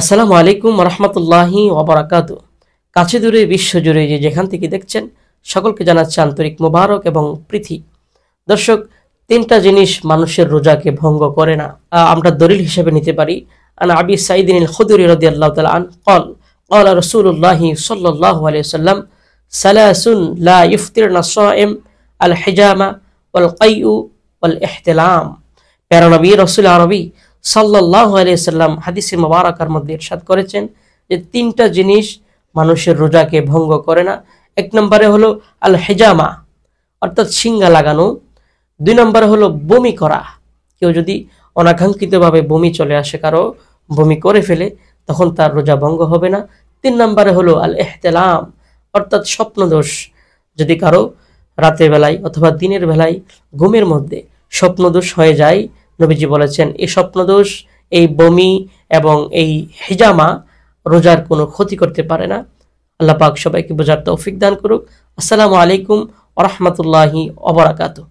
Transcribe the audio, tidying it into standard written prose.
আসসালামু আলাইকুম রহমতুল্লাহি ওয়াবারাকাতু। কাছে দূরে বিশ্বজুড়ে যে যেখান থেকে দেখছেন সকলকে জানাচ্ছি আন্তরিক মোবারক এবং প্রীতি। দর্শক, তিনটা জিনিস মানুষের রোজাকে ভঙ্গ করে না। আমরা দলিল হিসেবে নিতে পারি আন আবি সাঈদিন আল খুদরি রাদিয়াল্লাহু তাআলা আন قال قال رسول الله صلى الله عليه وسلم ثلاث لا يفطرن الصائم الحجامة والقيء والاحتلام। প্যারা নবী রাসূল আরবি সাল্লাল্লাহু আলাইহি সাল্লাম হাদিসে মুবারাকার মধ্যে ইরশাদ করেছেন যে তিনটা জিনিস মানুষের রোজাকে ভঙ্গ করে না। এক নম্বরে হলো আল হিজামা, অর্থাৎ সিঙ্গা লাগানো। দুই নম্বরে হলো বমি করা, কেউ যদি অনাকাঙ্ক্ষিতভাবে বমি চলে আসে, কারো বমি করে ফেলে, তখন তার রোজা ভঙ্গ হবে না। তিন নম্বরে হলো আল ইহতিলাম, অর্থাৎ স্বপ্নদোষ। যদি কারো রাতের বেলায় অথবা দিনের বেলায় ঘুমের মধ্যে স্বপ্নদোষ হয়ে যায়, নবীজি বলেছেন এই স্বপ্নদোষ, এই বমি এবং এই হিজামা রোজার কোনো ক্ষতি করতে পারে না। আল্লাহ পাক সবাইকে বোঝার তৌফিক দান করুক। আসসালামু আলাইকুম ওয়া রাহমাতুল্লাহি ওয়া বারাকাতুহু।